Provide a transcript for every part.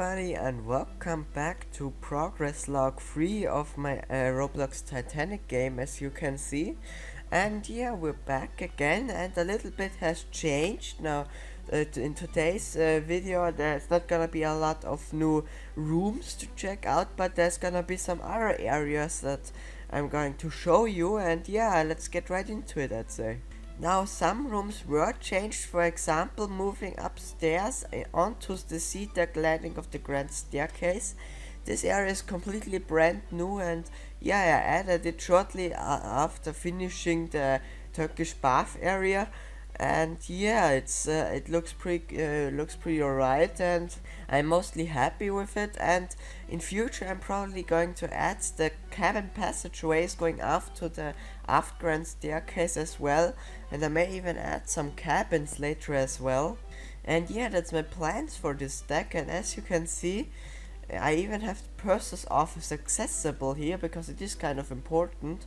everybody and welcome back to progress log 3 of my Roblox Titanic game, as you can see. And yeah, we're back again and a little bit has changed. Now in today's video there's not gonna be a lot of new rooms to check out, but there's gonna be some other areas that I'm going to show you, and yeah, let's get right into it, I'd say. Now, some rooms were changed, for example, moving upstairs onto the sea deck landing of the grand staircase. This area is completely brand new, and yeah, I added it shortly after finishing the Turkish bath area. And yeah, it looks pretty alright, and I'm mostly happy with it. And in future, I'm probably going to add the cabin passageways going aft to the aft grand staircase as well, and I may even add some cabins later as well. And yeah, that's my plans for this deck. And as you can see, I even have the purser's office accessible here because it is kind of important.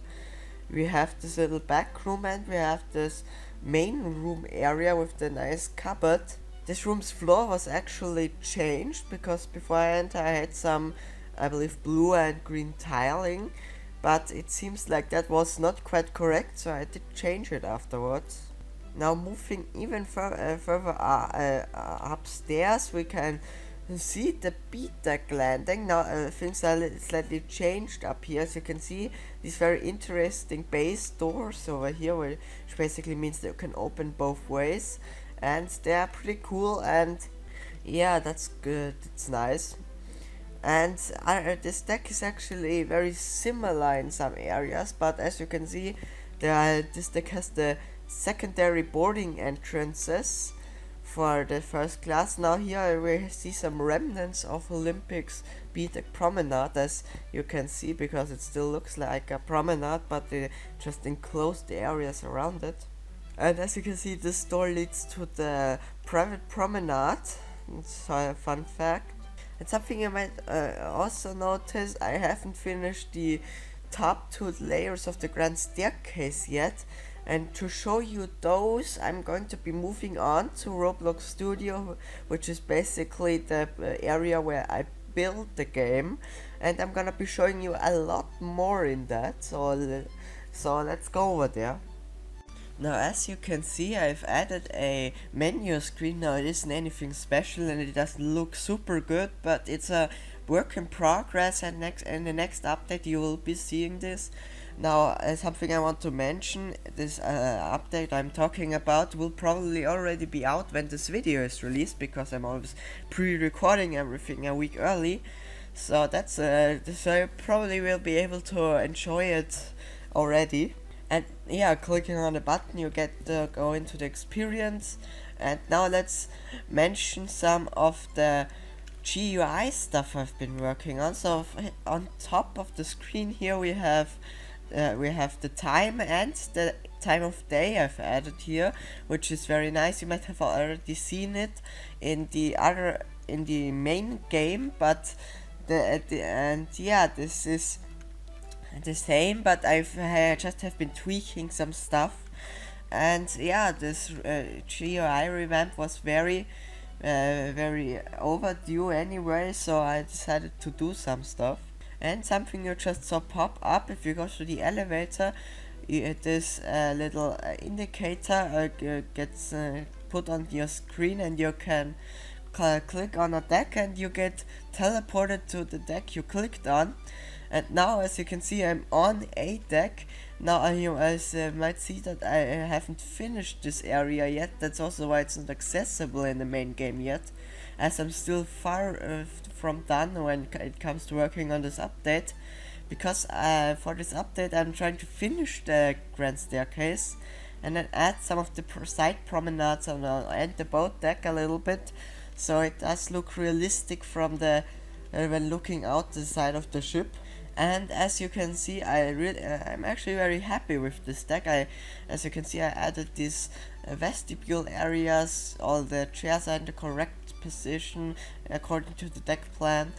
We have this little back room and we have this main room area with the nice cupboard. This room's floor was actually changed because before I entered I had some, I believe, blue and green tiling, but it seems like that was not quite correct, so I did change it afterwards. Now, moving even further upstairs, we can see the B deck landing. Now things are slightly changed up here. As you can see, these very interesting base doors over here, which basically means that you can open both ways, and they are pretty cool. And yeah, that's good, it's nice. And this deck is actually very similar in some areas, but as you can see, this deck has the secondary boarding entrances for the first class. Now here we see some remnants of Olympics B-Deck Promenade, as you can see, because it still looks like a promenade, but they just enclosed the areas around it. And as you can see, this door leads to the private promenade. It's a fun fact. And something you might also notice, I haven't finished the top two layers of the grand staircase yet. And to show you those, I'm going to be moving on to Roblox Studio, which is basically the area where I build the game, and I'm gonna be showing you a lot more in that, so let's go over there. Now, as you can see, I've added a menu screen. Now, it isn't anything special and it doesn't look super good, but it's a work in progress, and in the next update you will be seeing this. Now, something I want to mention, this update I'm talking about will probably already be out when this video is released, because I'm always pre-recording everything a week early. So that's so you probably will be able to enjoy it already. And yeah, clicking on the button you get to go into the experience. And now let's mention some of the GUI stuff I've been working on. So on top of the screen here we have the time and the time of day I've added here, which is very nice. You might have already seen it in the main game, but this is the same, but I just have been tweaking some stuff. And yeah, this GUI revamp was very overdue anyway, so I decided to do some stuff. And something you just saw pop up, if you go to the elevator, this little indicator gets put on your screen, and you can click on a deck and you get teleported to the deck you clicked on. And now, as you can see, I'm on a deck. Now you might see that I haven't finished this area yet. That's also why it's not accessible in the main game yet, as I'm still far from done when it comes to working on this update. Because for this update I'm trying to finish the grand staircase and then add some of the side promenades and the boat deck a little bit, so it does look realistic from the when looking out the side of the ship. And as you can see, I'm actually very happy with this deck. As you can see, I added these vestibule areas. All the chairs are in the correct position according to the deck plan.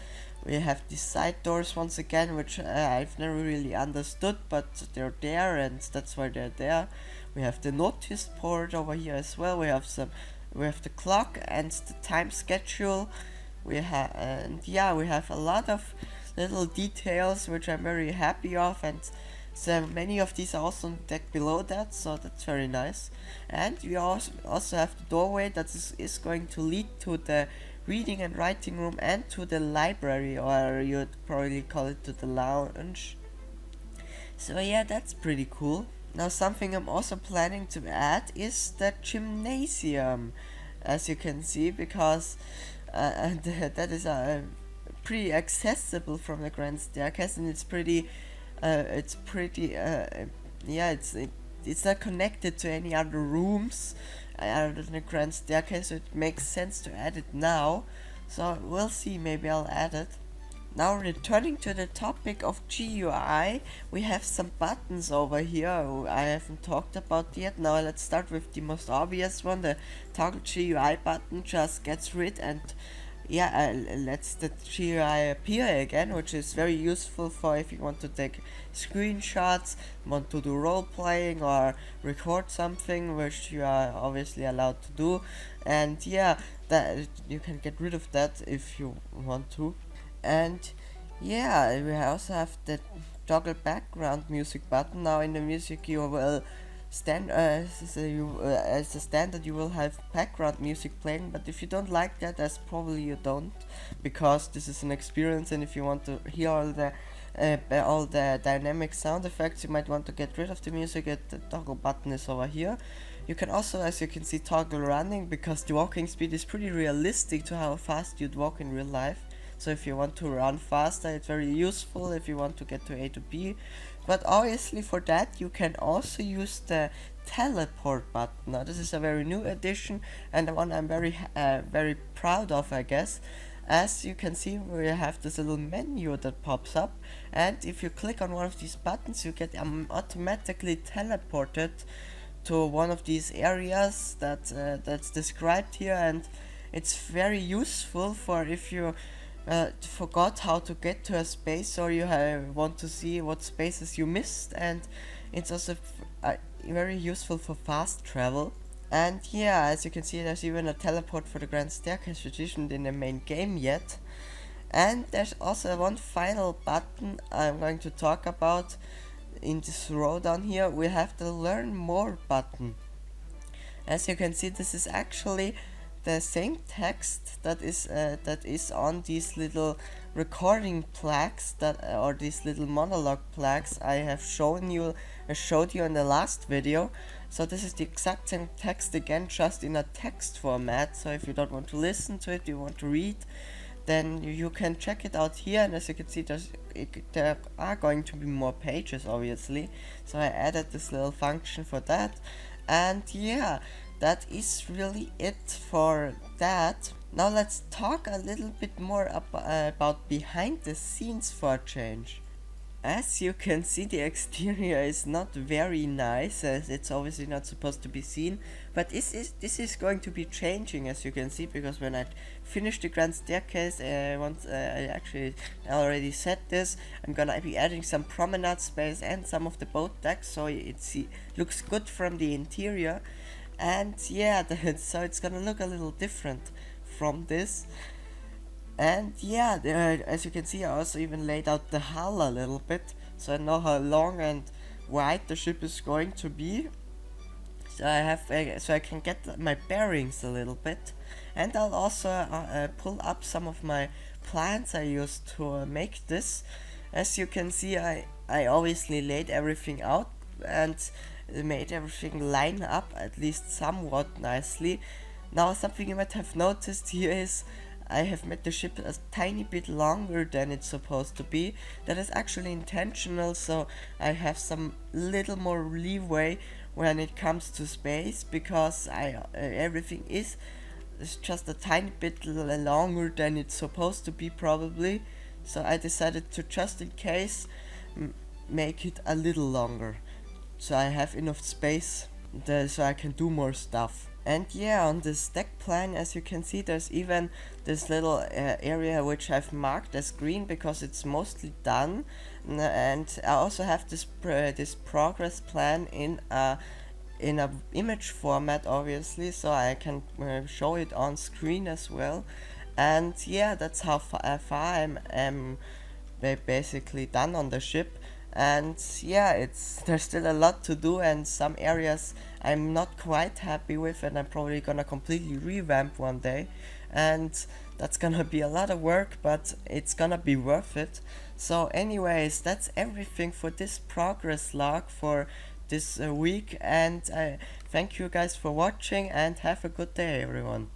We have these side doors once again, which I've never really understood, but they're there, and that's why they're there. We have the notice board over here as well. We have the clock and the time schedule. we have, and yeah, we have a lot of little details which I'm very happy of, and so many of these are also on the deck below that, so that's very nice. And we also have the doorway that is going to lead to the reading and writing room and to the library, or you'd probably call it to the lounge. So yeah, that's pretty cool. Now something I'm also planning to add is the gymnasium, as you can see, because that is pretty accessible from the grand staircase, and it's pretty yeah, it's not connected to any other rooms other than the grand staircase, so it makes sense to add it now. So we'll see, maybe I'll add it. Now returning to the topic of GUI, we have some buttons over here I haven't talked about yet. Now let's start with the most obvious one. The toggle GUI button just gets rid and lets the GUI appear again, which is very useful for if you want to take screenshots, want to do role playing or record something, which you are obviously allowed to do. And yeah, that you can get rid of that if you want to. And yeah, we also have the toggle background music button. Now in the music you will as a standard you will have background music playing, but if you don't like that, as probably you don't, because this is an experience, and if you want to hear all the dynamic sound effects, you might want to get rid of the music. The toggle button is over here. You can also, as you can see, toggle running, because the walking speed is pretty realistic to how fast you'd walk in real life. So if you want to run faster, it's very useful if you want to get to A to B. But obviously for that you can also use the teleport button. Now this is a very new addition, and the one I'm very proud of, I guess. As you can see, we have this little menu that pops up, and if you click on one of these buttons, you get automatically teleported to one of these areas that's described here, and it's very useful for if you forgot how to get to a space, or you want to see what spaces you missed, and it's also very useful for fast travel. And yeah, as you can see, there's even a teleport for the grand staircase, which isn't in the main game yet. And there's also one final button I'm going to talk about in this row down here. We have the learn more button. As you can see, this is actually the same text that is on these little recording plaques or these little monologue plaques I showed you in the last video. So this is the exact same text again, just in a text format. So if you don't want to listen to it, you want to read, then you can check it out here. And as you can see, there are going to be more pages, obviously, so I added this little function for that. And yeah, that is really it for that. Now let's talk a little bit more about behind the scenes for a change. As you can see, the exterior is not very nice, as it's obviously not supposed to be seen, but this is going to be changing, as you can see, because when I finish the grand staircase, once I already said this, I'm gonna be adding some promenade space and some of the boat decks, so it looks good from the interior. And yeah, so it's gonna look a little different from this. And yeah, as you can see, I also even laid out the hull a little bit, so I know how long and wide the ship is going to be. So I can get my bearings a little bit, and I'll also pull up some of my plans I used to make this. As you can see, I obviously laid everything out and made everything line up at least somewhat nicely. Now something you might have noticed here is I have made the ship a tiny bit longer than it's supposed to be. That is actually intentional, so I have some little more leeway when it comes to space, because everything is just a tiny bit longer than it's supposed to be probably. So I decided to, just in case, make it a little longer, so I have enough space so I can do more stuff. And yeah, on this deck plan, as you can see, there's even this little area which I've marked as green because it's mostly done. And I also have this progress plan in a image format, obviously, so I can show it on screen as well. And yeah, that's how far I'm basically done on the ship. And yeah, it's there's still a lot to do, and some areas I'm not quite happy with, and I'm probably gonna completely revamp one day. And that's gonna be a lot of work, but it's gonna be worth it. So anyways, that's everything for this progress log for this week, and I thank you guys for watching, and have a good day, everyone.